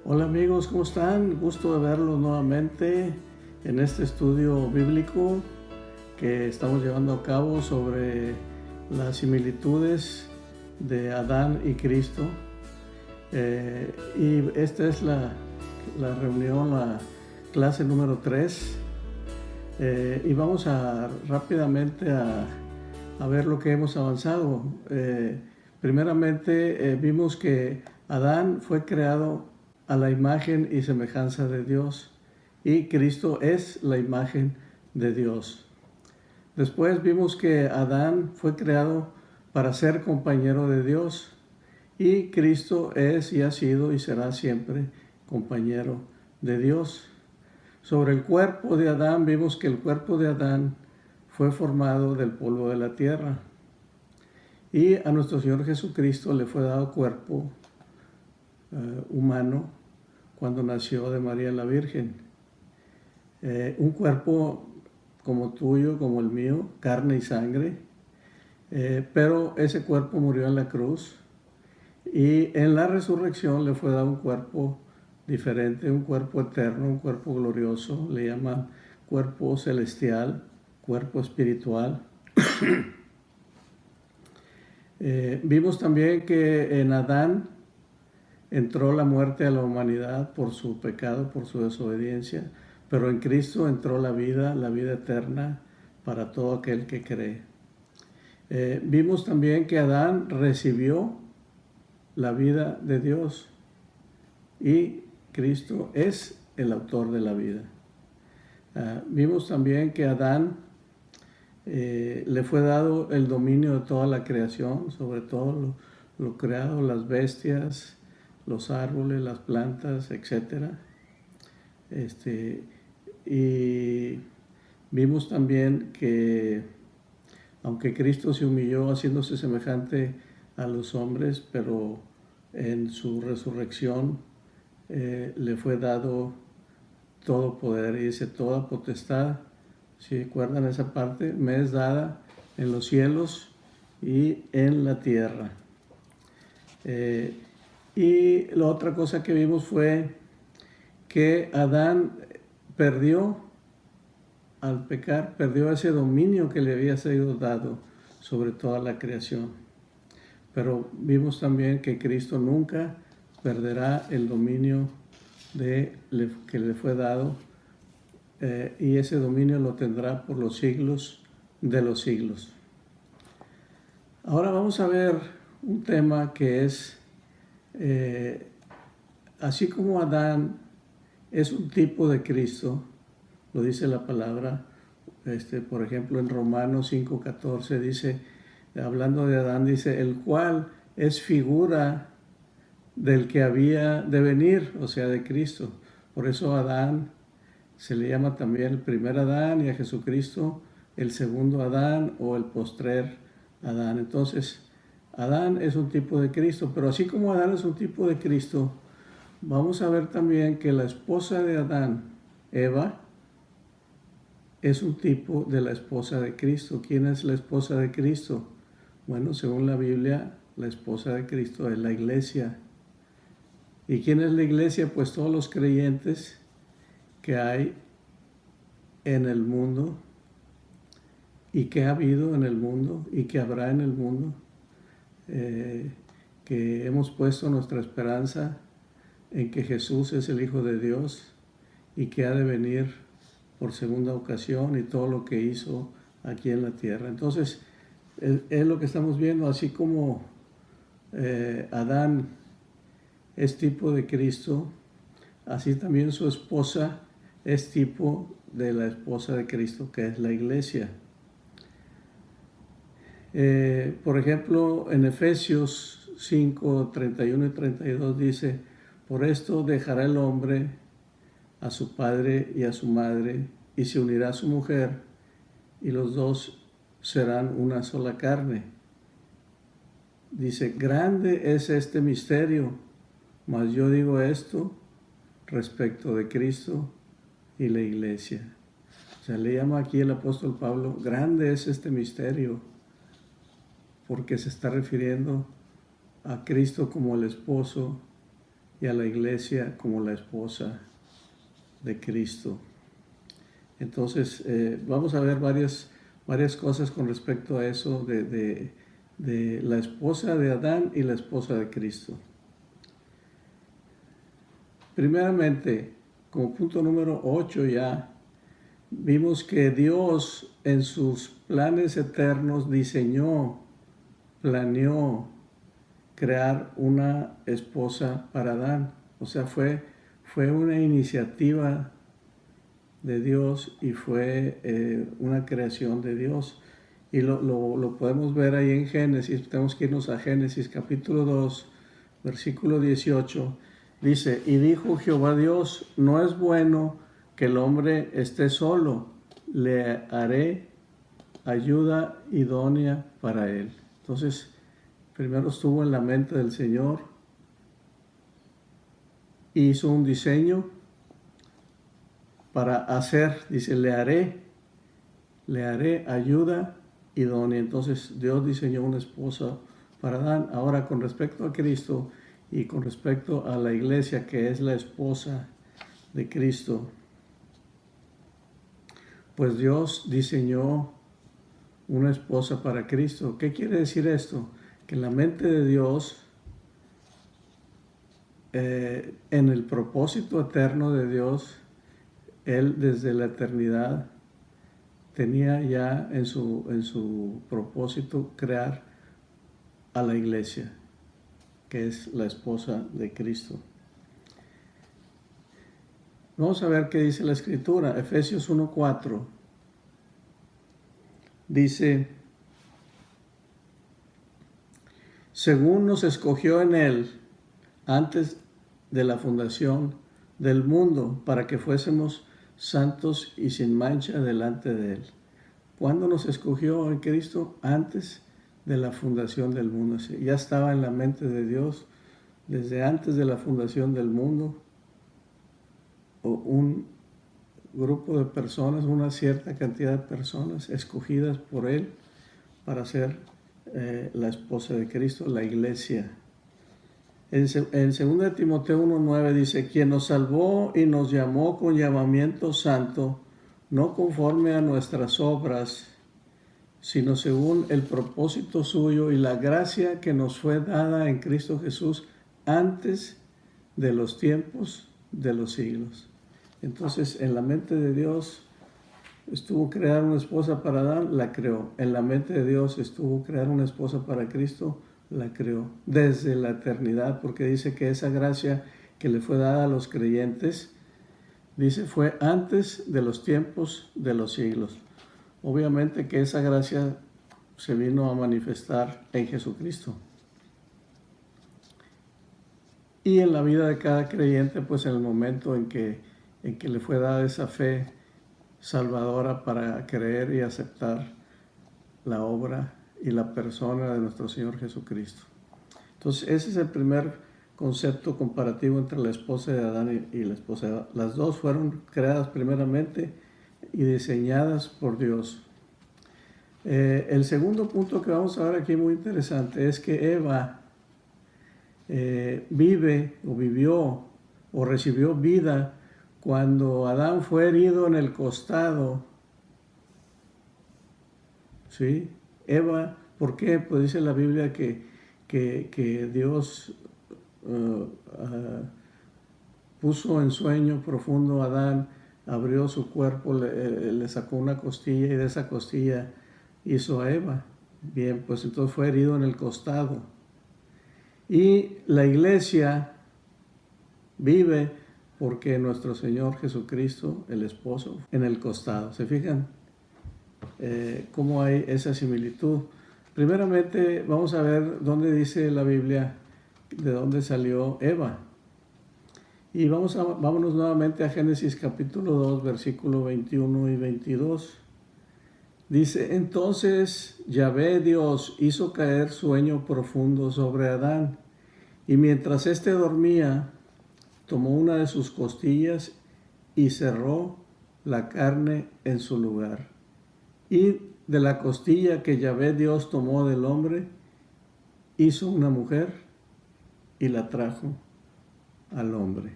Hola amigos, ¿cómo están? Gusto de verlos nuevamente en este estudio bíblico que estamos llevando a cabo sobre las similitudes de Adán y Cristo. Y esta es la reunión, la clase número 3. Y vamos rápidamente a ver lo que hemos avanzado. Primeramente vimos que Adán fue creado a la imagen y semejanza de Dios y Cristo es la imagen de Dios. Después vimos que Adán fue creado para ser compañero de Dios y Cristo es y ha sido y será siempre compañero de Dios. Sobre el cuerpo de Adán vimos que el cuerpo de Adán fue formado del polvo de la tierra y a nuestro Señor Jesucristo le fue dado cuerpo humano cuando nació de María la Virgen. Un cuerpo como tuyo, como el mío, carne y sangre, pero ese cuerpo murió en la cruz y en la resurrección le fue dado un cuerpo diferente, un cuerpo eterno, un cuerpo glorioso, le llaman cuerpo celestial, cuerpo espiritual. Vimos también que en Adán entró la muerte a la humanidad por su pecado, por su desobediencia, pero en Cristo entró la vida eterna para todo aquel que cree. Vimos también que Adán recibió la vida de Dios y Cristo es el autor de la vida. Vimos también que a Adán le fue dado el dominio de toda la creación, sobre todo lo creado, las bestias, los árboles, las plantas, etc. Y vimos también que aunque Cristo se humilló haciéndose semejante a los hombres, pero en su resurrección le fue dado todo poder, y dice toda potestad, si recuerdan esa parte, me es dada en los cielos y en la tierra. Y la otra cosa que vimos fue que Adán perdió, al pecar, perdió ese dominio que le había sido dado sobre toda la creación. Pero vimos también que Cristo nunca perderá el dominio que le fue dado, y ese dominio lo tendrá por los siglos de los siglos. Ahora vamos a ver un tema que es, así como Adán es un tipo de Cristo, lo dice la palabra, por ejemplo en Romanos 5:14 dice, hablando de Adán, dice, el cual es figura del que había de venir, o sea, de Cristo. Por eso Adán se le llama también el primer Adán y a Jesucristo el segundo Adán o el postrer Adán. Entonces, Adán es un tipo de Cristo, pero así como Adán es un tipo de Cristo, vamos a ver también que la esposa de Adán, Eva, es un tipo de la esposa de Cristo. ¿Quién es la esposa de Cristo? Bueno, según la Biblia, la esposa de Cristo es la iglesia. ¿Y quién es la iglesia? Pues todos los creyentes que hay en el mundo y que ha habido en el mundo y que habrá en el mundo, que hemos puesto nuestra esperanza en que Jesús es el Hijo de Dios y que ha de venir por segunda ocasión y todo lo que hizo aquí en la tierra. Entonces, es lo que estamos viendo, así como Adán es tipo de Cristo, así también su esposa es tipo de la esposa de Cristo, que es la iglesia. Por ejemplo, en Efesios 5, 31 y 32 dice, por esto dejará el hombre a su padre y a su madre, y se unirá a su mujer, y los dos serán una sola carne. Dice, grande es este misterio, mas yo digo esto respecto de Cristo y la iglesia. O sea, le llama aquí el apóstol Pablo, grande es este misterio, porque se está refiriendo a Cristo como el esposo y a la iglesia como la esposa de Cristo. Entonces, vamos a ver varias cosas con respecto a eso de la esposa de Adán y la esposa de Cristo. Primeramente, como punto número 8 ya, vimos que Dios en sus planes eternos planeó crear una esposa para Adán. O sea, fue una iniciativa de Dios y fue una creación de Dios. Y lo podemos ver ahí en Génesis. Tenemos que irnos a Génesis capítulo 2, versículo 18. Dice, y dijo Jehová Dios, no es bueno que el hombre esté solo, le haré ayuda idónea para él. Entonces, primero estuvo en la mente del Señor, hizo un diseño para hacer, dice, le haré ayuda idónea. Entonces Dios diseñó una esposa para Adán. Ahora, con respecto a Cristo y con respecto a la iglesia, que es la esposa de Cristo, pues Dios diseñó una esposa para Cristo. ¿Qué quiere decir esto? Que en la mente de Dios, en el propósito eterno de Dios, Él desde la eternidad tenía ya en su propósito crear a la iglesia, que es la esposa de Cristo. Vamos a ver qué dice la Escritura. Efesios 1:4 dice, según nos escogió en Él antes de la fundación del mundo, para que fuésemos santos y sin mancha delante de Él. ¿Cuándo nos escogió en Cristo? Antes de la fundación del mundo. Ya estaba en la mente de Dios desde antes de la fundación del mundo. Un grupo de personas, una cierta cantidad de personas escogidas por Él para ser la esposa de Cristo, la iglesia. En 2 Timoteo 1:9 dice, quien nos salvó y nos llamó con llamamiento santo, no conforme a nuestras obras, sino según el propósito suyo y la gracia que nos fue dada en Cristo Jesús antes de los tiempos de los siglos. Entonces, en la mente de Dios estuvo crear una esposa para Adán, la creó. En la mente de Dios estuvo crear una esposa para Cristo, la creó. Desde la eternidad, porque dice que esa gracia que le fue dada a los creyentes, dice, fue antes de los tiempos de los siglos. Obviamente que esa gracia se vino a manifestar en Jesucristo. Y en la vida de cada creyente, pues en el momento en que le fue dada esa fe salvadora para creer y aceptar la obra y la persona de nuestro Señor Jesucristo. Entonces, ese es el primer concepto comparativo entre la esposa de Adán y la esposa de Adán. Las dos fueron creadas primeramente y diseñadas por Dios. El segundo punto que vamos a ver aquí muy interesante es que Eva vivió o recibió vida cuando Adán fue herido en el costado. ¿Sí? Eva, ¿por qué? Pues dice la Biblia que Dios puso en sueño profundo a Adán, abrió su cuerpo, le sacó una costilla y de esa costilla hizo a Eva. Bien, pues entonces fue herido en el costado. Y la iglesia vive porque nuestro Señor Jesucristo, el esposo, en el costado. ¿Se fijan cómo hay esa similitud? Primeramente vamos a ver dónde dice la Biblia de dónde salió Eva. Y vámonos nuevamente a Génesis capítulo 2, versículo 21 y 22. Dice, entonces Yahvé Dios hizo caer sueño profundo sobre Adán, y mientras éste dormía, tomó una de sus costillas y cerró la carne en su lugar. Y de la costilla que Yahvé Dios tomó del hombre, hizo una mujer y la trajo al hombre.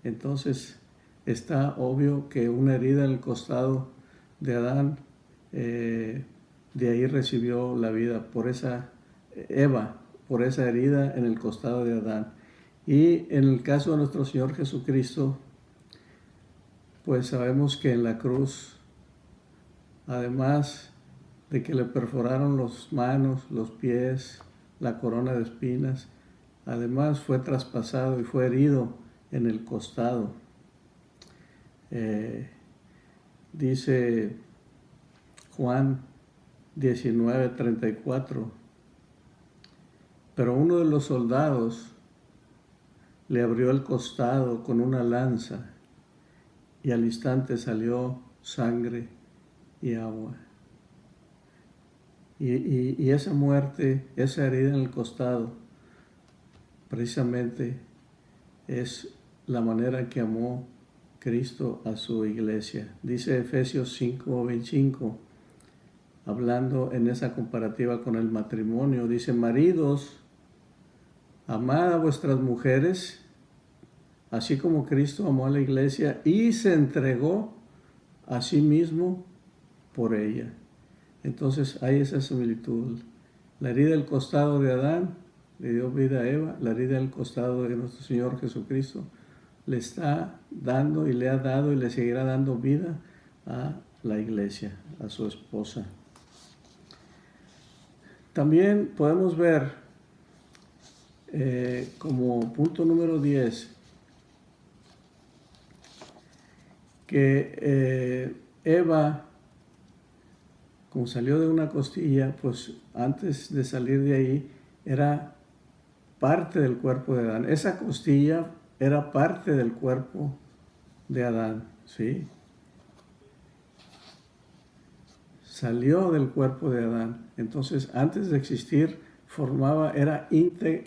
Entonces está obvio que una herida en el costado de Adán, de ahí recibió la vida, por esa Eva, por esa herida en el costado de Adán. Y en el caso de nuestro Señor Jesucristo, pues sabemos que en la cruz, además de que le perforaron las manos, los pies, la corona de espinas, además fue traspasado y fue herido en el costado. Dice Juan 19:34, pero uno de los soldados le abrió el costado con una lanza y al instante salió sangre y agua. Y esa muerte, esa herida en el costado, precisamente es la manera en que amó Cristo a su iglesia. Dice Efesios 5:25, hablando en esa comparativa con el matrimonio, dice: maridos, amad a vuestras mujeres, así como Cristo amó a la iglesia y se entregó a sí mismo por ella. Entonces hay esa similitud. La herida del costado de Adán le dio vida a Eva, la herida del costado de nuestro Señor Jesucristo le está dando y le ha dado y le seguirá dando vida a la iglesia, a su esposa. También podemos ver como punto número 10 que Eva, como salió de una costilla, pues antes de salir de ahí era parte del cuerpo de Adán. Esa costilla era parte del cuerpo de Adán, ¿sí? Salió del cuerpo de Adán. Entonces, antes de existir,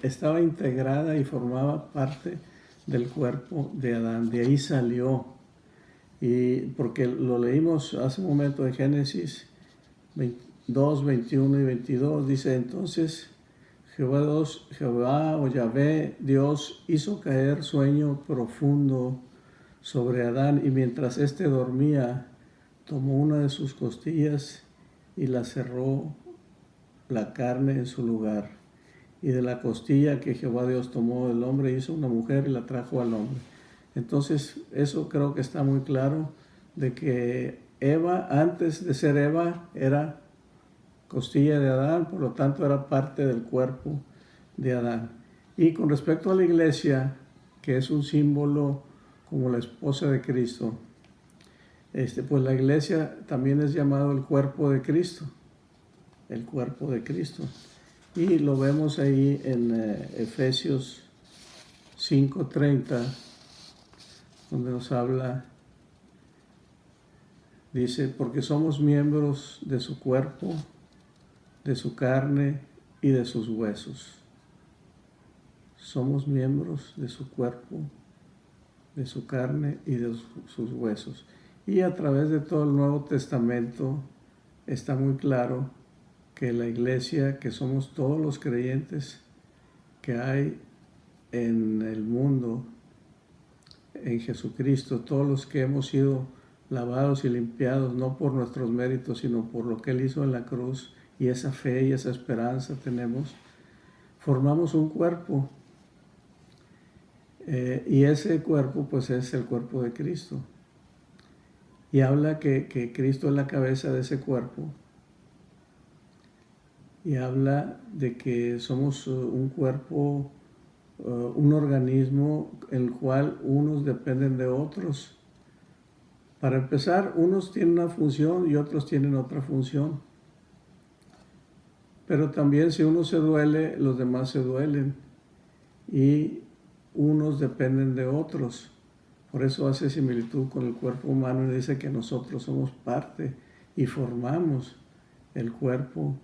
estaba integrada y formaba parte del cuerpo de Adán. De ahí salió. Y porque lo leímos hace un momento en Génesis 2, 21 y 22, dice: entonces Jehová o Yahvé, Dios, hizo caer sueño profundo sobre Adán, y mientras éste dormía, tomó una de sus costillas y la cerró la carne en su lugar. Y de la costilla que Jehová Dios tomó del hombre, hizo una mujer y la trajo al hombre. Entonces, eso creo que está muy claro, de que Eva, antes de ser Eva, era costilla de Adán, por lo tanto era parte del cuerpo de Adán. Y con respecto a la iglesia, que es un símbolo como la esposa de Cristo, pues la iglesia también es llamado el cuerpo de Cristo, el cuerpo de Cristo. Y lo vemos ahí en Efesios 5:30, donde nos habla, dice: porque somos miembros de su cuerpo, de su carne y de sus huesos. Somos miembros de su cuerpo, de su carne y de sus huesos. Y a través de todo el Nuevo Testamento está muy claro que la iglesia, que somos todos los creyentes que hay en el mundo, en Jesucristo, todos los que hemos sido lavados y limpiados, no por nuestros méritos, sino por lo que Él hizo en la cruz, y esa fe y esa esperanza tenemos, formamos un cuerpo. Y ese cuerpo pues es el cuerpo de Cristo. Y habla que Cristo es la cabeza de ese cuerpo. Y habla de que somos un cuerpo, un organismo en el cual unos dependen de otros. Para empezar, unos tienen una función y otros tienen otra función. Pero también si uno se duele, los demás se duelen. Y unos dependen de otros. Por eso hace similitud con el cuerpo humano y dice que nosotros somos parte y formamos el cuerpo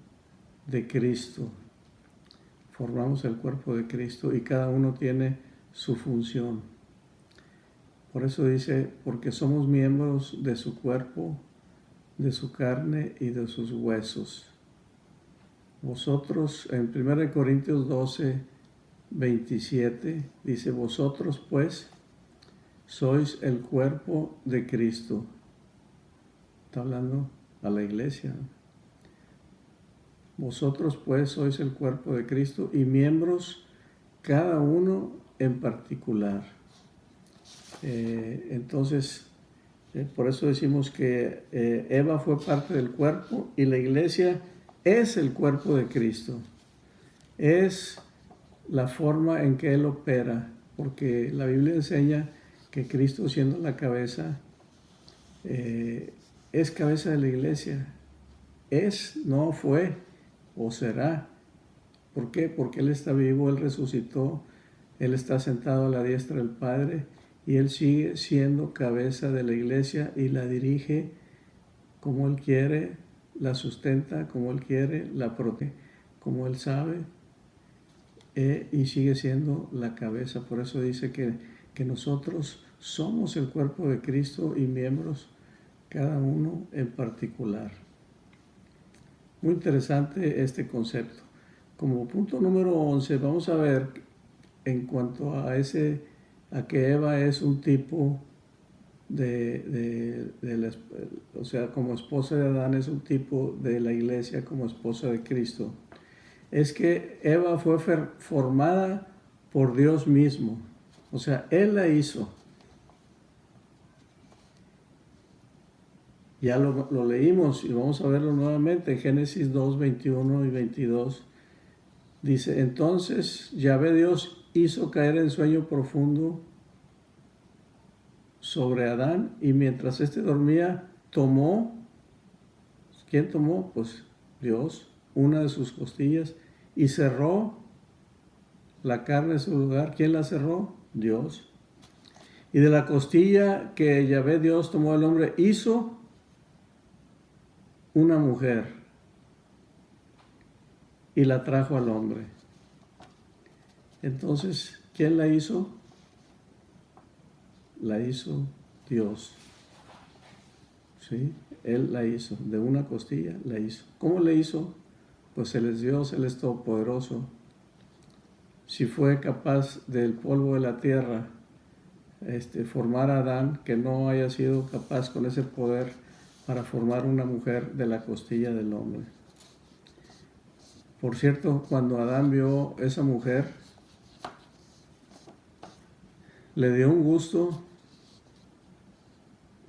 de Cristo. Formamos el cuerpo de Cristo y cada uno tiene su función. Por eso dice: porque somos miembros de su cuerpo, de su carne y de sus huesos. Vosotros, en 1 Corintios 12, 27, dice, vosotros pues sois el cuerpo de Cristo. Está hablando a la iglesia, ¿no? Vosotros pues sois el cuerpo de Cristo y miembros cada uno en particular. Entonces, por eso decimos que Eva fue parte del cuerpo y la iglesia es el cuerpo de Cristo. Es la forma en que Él opera, porque la Biblia enseña que Cristo, siendo la cabeza, es cabeza de la iglesia. Es, no fue o será. ¿Por qué? Porque Él está vivo, Él resucitó, Él está sentado a la diestra del Padre y Él sigue siendo cabeza de la iglesia y la dirige como Él quiere, la sustenta como Él quiere, la protege como Él sabe, y sigue siendo la cabeza. Por eso dice que nosotros somos el cuerpo de Cristo y miembros cada uno en particular. Muy interesante este concepto. Como punto número 11 vamos a ver en cuanto a que Eva es un tipo o sea, como esposa de Adán es un tipo de la iglesia como esposa de Cristo. Es que Eva fue formada por Dios mismo. O sea, Él la hizo. Ya lo leímos y vamos a verlo nuevamente en Génesis 2, 21 y 22. Dice, entonces Yahvé Dios hizo caer en sueño profundo sobre Adán y mientras éste dormía, tomó, ¿quién tomó? Pues Dios, una de sus costillas y cerró la carne en su lugar. ¿Quién la cerró? Dios. Y de la costilla que Yahvé Dios tomó al hombre, hizo una mujer y la trajo al hombre. Entonces, ¿quién la hizo? La hizo Dios. ¿Sí? Él la hizo, de una costilla la hizo. ¿Cómo le hizo? Pues Él es Dios, Él es todopoderoso. Si fue capaz del polvo de la tierra formar a Adán, que no haya sido capaz con ese poder para formar una mujer de la costilla del hombre. Por cierto, cuando Adán vio esa mujer, le dio un gusto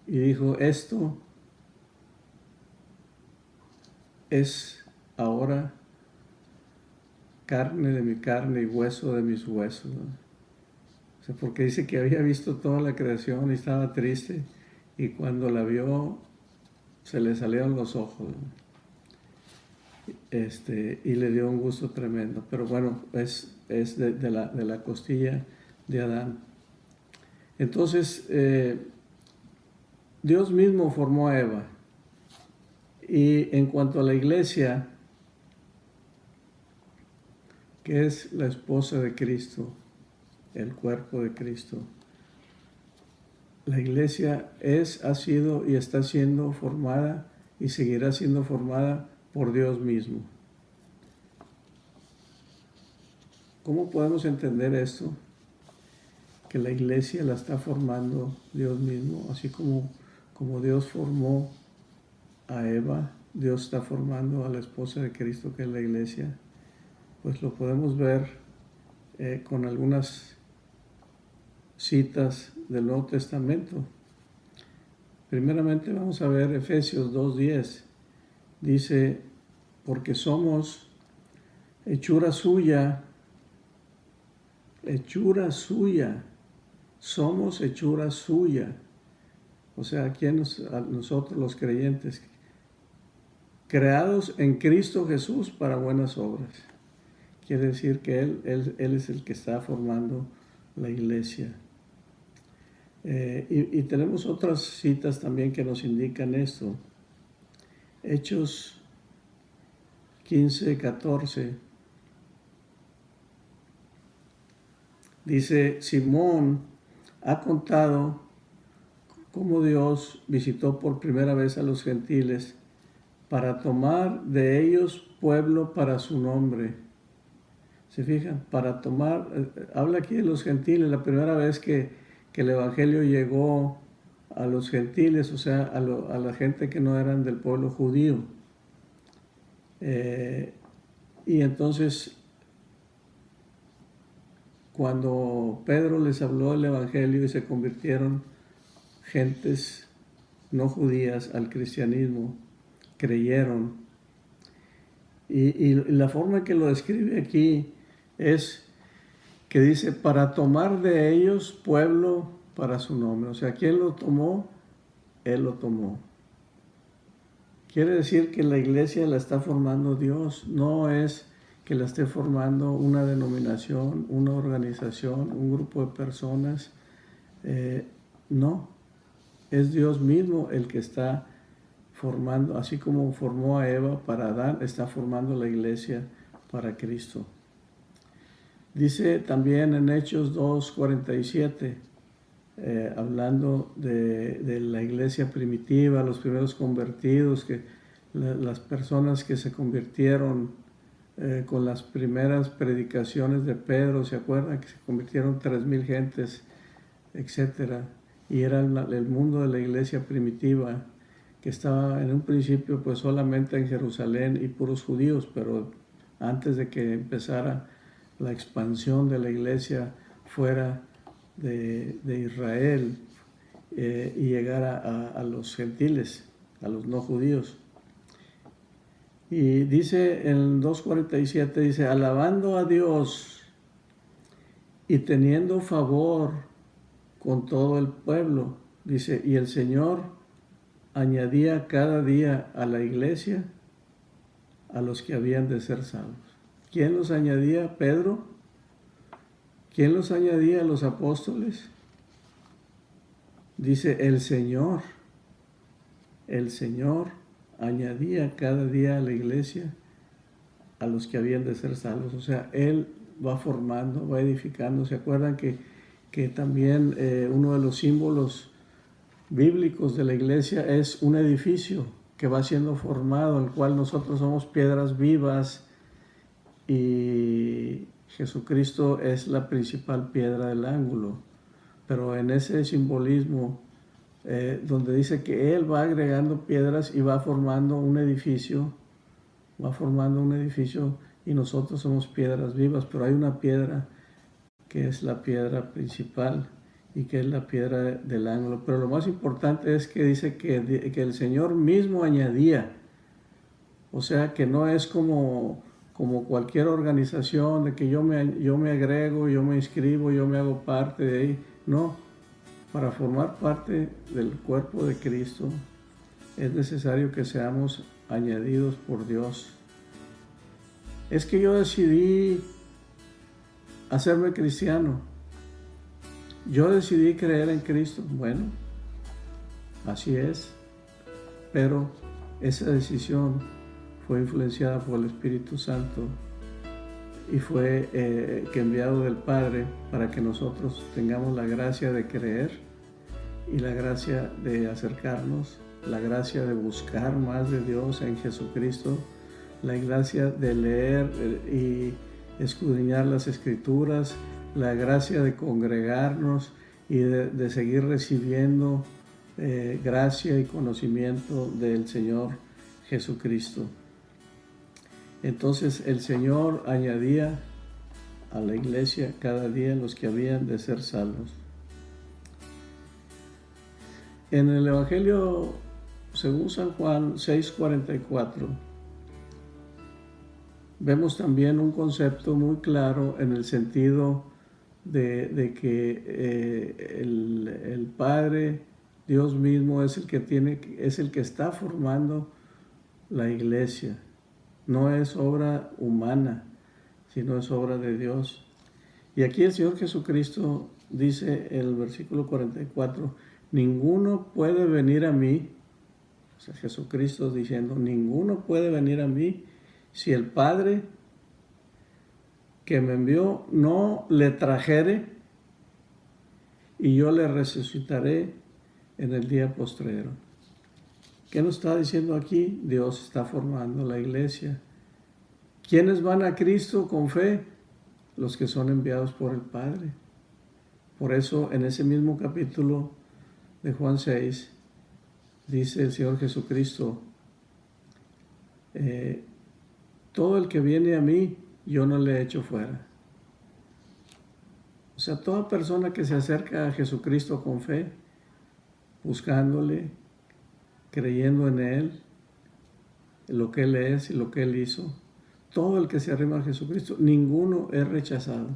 y dijo, esto es ahora carne de mi carne y hueso de mis huesos, ¿no? O sea, porque dice que había visto toda la creación y estaba triste y cuando la vio se le salieron los ojos, ¿no? Y le dio un gusto tremendo. Pero bueno, es de la costilla de Adán. Entonces, Dios mismo formó a Eva. Y en cuanto a la iglesia, que es la esposa de Cristo, el cuerpo de Cristo, la iglesia ha sido y está siendo formada y seguirá siendo formada por Dios mismo. ¿Cómo podemos entender esto? Que la iglesia la está formando Dios mismo, así como Dios formó a Eva, Dios está formando a la esposa de Cristo, que es la iglesia. Pues lo podemos ver con algunas citas del Nuevo Testamento. Primeramente vamos a ver Efesios 2:10. Dice, porque somos hechura suya, somos hechura suya. O sea, a nosotros los creyentes, creados en Cristo Jesús para buenas obras. Quiere decir que Él es el que está formando la iglesia. Y tenemos otras citas también que nos indican esto. Hechos 15:14. Dice, Simón ha contado cómo Dios visitó por primera vez a los gentiles para tomar de ellos pueblo para su nombre. O ¿Se fijan? Para tomar, habla aquí de los gentiles, la primera vez que el Evangelio llegó a los gentiles, o sea, a la gente que no eran del pueblo judío. Y entonces, cuando Pedro les habló el Evangelio y se convirtieron gentes no judías al cristianismo, creyeron. Y la forma que lo describe aquí es que dice, para tomar de ellos pueblo para su nombre. O sea, ¿quién lo tomó? Él lo tomó. Quiere decir que la iglesia la está formando Dios, no es que la esté formando una denominación, una organización, un grupo de personas. No, es Dios mismo el que está formando, así como formó a Eva para Adán, está formando la iglesia para Cristo. Dice también en Hechos 2:47, hablando de la iglesia primitiva, los primeros convertidos, que las personas que se convirtieron con las primeras predicaciones de Pedro, ¿se acuerdan? Que se convirtieron 3,000 gentes, etc. Y era el mundo de la iglesia primitiva, que estaba en un principio pues solamente en Jerusalén y puros judíos, pero antes de que empezara la expansión de la iglesia fuera de Israel y llegara a los gentiles, a los no judíos. Y dice en 2:47, dice, alabando a Dios y teniendo favor con todo el pueblo, dice, y el Señor añadía cada día a la iglesia a los que habían de ser salvos. ¿Quién los añadía? Pedro. ¿Quién los añadía? Los apóstoles. Dice el Señor. El Señor añadía cada día a la iglesia a los que habían de ser salvos. O sea, Él va formando, va edificando. ¿Se acuerdan que también uno de los símbolos bíblicos de la iglesia es un edificio que va siendo formado, en el cual nosotros somos piedras vivas y Jesucristo es la principal piedra del ángulo? Pero en ese simbolismo, donde dice que Él va agregando piedras y va formando un edificio, y nosotros somos piedras vivas, pero hay una piedra que es la piedra principal y que es la piedra del ángulo. Pero lo más importante es que dice que el Señor mismo añadía, o sea que no es como cualquier organización de que yo me agrego, yo me inscribo, yo me hago parte de ahí. No, para formar parte del cuerpo de Cristo es necesario que seamos añadidos por Dios. Es que yo decidí hacerme cristiano. Yo decidí creer en Cristo. Bueno, así es. Pero esa decisión fue influenciada por el Espíritu Santo y fue enviado del Padre para que nosotros tengamos la gracia de creer y la gracia de acercarnos, la gracia de buscar más de Dios en Jesucristo, la gracia de leer y escudriñar las Escrituras, la gracia de congregarnos y de seguir recibiendo gracia y conocimiento del Señor Jesucristo. Entonces el Señor añadía a la iglesia cada día los que habían de ser salvos. En el Evangelio según San Juan 6:44 vemos también un concepto muy claro en el sentido de que el Padre, Dios mismo, es el que está formando la iglesia. No es obra humana, sino es obra de Dios. Y aquí el Señor Jesucristo dice en el versículo 44, ninguno puede venir a mí, o sea, Jesucristo diciendo, ninguno puede venir a mí si el Padre que me envió no le trajere, y yo le resucitaré en el día postrero. ¿Qué nos está diciendo aquí? Dios está formando la iglesia. ¿Quiénes van a Cristo con fe? los que son enviados por el Padre. Por eso en ese mismo capítulo de Juan 6 dice el Señor Jesucristo, todo el que viene a mí, yo no le echo fuera. O sea, toda persona que se acerca a Jesucristo con fe, buscándole, creyendo en Él, en lo que Él es y lo que Él hizo, todo el que se arrima a Jesucristo, ninguno es rechazado.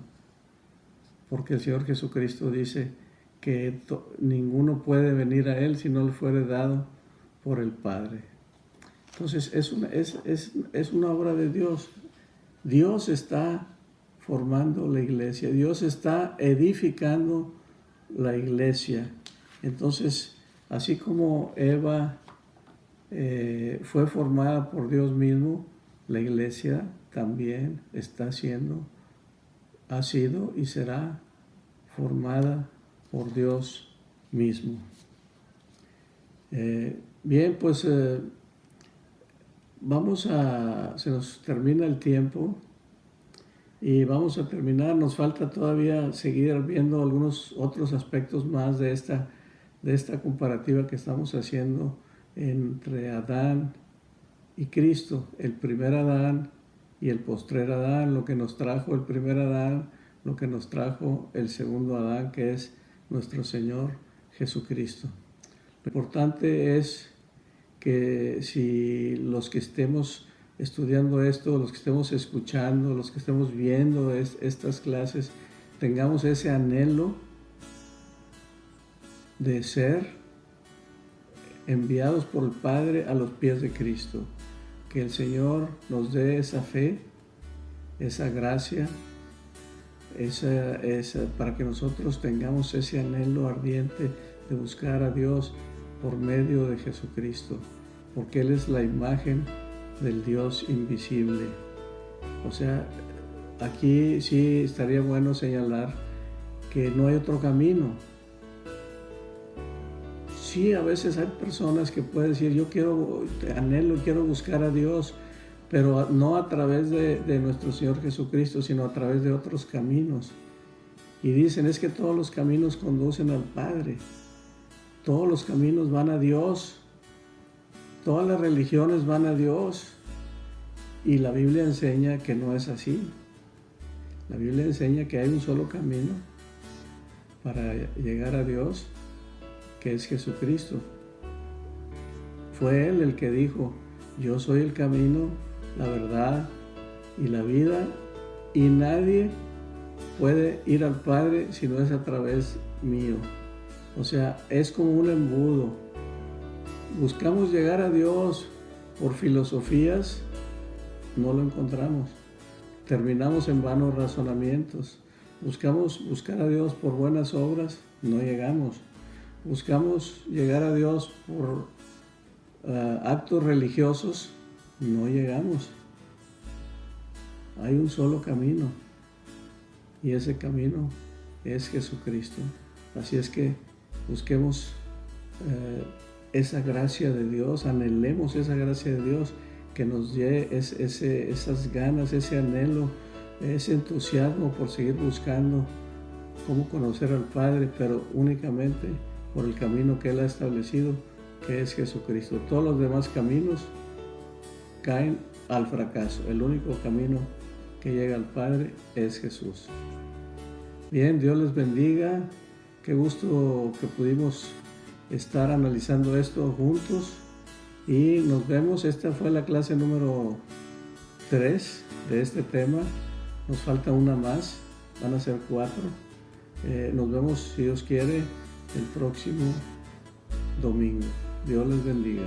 Porque el Señor Jesucristo dice que ninguno puede venir a Él si no le fuere dado por el Padre. Entonces es una obra de Dios. Dios está formando la iglesia. Dios está edificando la iglesia. Entonces, así como Eva fue formada por Dios mismo, la iglesia también ha sido y será formada por Dios mismo. Bien, pues se nos termina el tiempo y vamos a terminar. Nos falta todavía seguir viendo algunos otros aspectos más de esta comparativa que estamos haciendo entre Adán y Cristo, el primer Adán y el postrer Adán, lo que nos trajo el primer Adán, lo que nos trajo el segundo Adán, que es nuestro Señor Jesucristo. Lo importante es que si los que estemos estudiando esto, los que estemos escuchando, los que estemos viendo estas clases, tengamos ese anhelo de ser enviados por el Padre a los pies de Cristo. Que el Señor nos dé esa fe, esa gracia, para que nosotros tengamos ese anhelo ardiente de buscar a Dios por medio de Jesucristo, porque Él es la imagen del Dios invisible. O sea, aquí sí estaría bueno señalar que no hay otro camino. Sí, a veces hay personas que pueden decir, yo quiero buscar a Dios, pero no a través de nuestro Señor Jesucristo, sino a través de otros caminos. Y dicen, es que todos los caminos conducen al Padre. Todos los caminos van a Dios. Todas las religiones van a Dios. Y la Biblia enseña que no es así. La Biblia enseña que hay un solo camino para llegar a Dios, que es Jesucristo. Fue Él el que dijo, yo soy el camino, la verdad y la vida, y nadie puede ir al Padre si no es a través mío. O sea, es como un embudo. Buscamos llegar a Dios por filosofías, no lo encontramos. Terminamos en vanos razonamientos. Buscamos buscar a Dios por buenas obras, no llegamos. Buscamos llegar a Dios por actos religiosos, no llegamos. Hay un solo camino y ese camino es Jesucristo. Así es que busquemos esa gracia de Dios, anhelemos esa gracia de Dios que nos dé esas ganas, ese anhelo, ese entusiasmo por seguir buscando cómo conocer al Padre, pero únicamente por el camino que Él ha establecido, que es Jesucristo. Todos los demás caminos caen al fracaso. El único camino que llega al Padre es Jesús. Bien, Dios les bendiga. Qué gusto que pudimos estar analizando esto juntos. Y nos vemos. Esta fue la clase número 3 de este tema. Nos falta una más. Van a ser 4. Nos vemos, si Dios quiere, el próximo domingo. Dios les bendiga.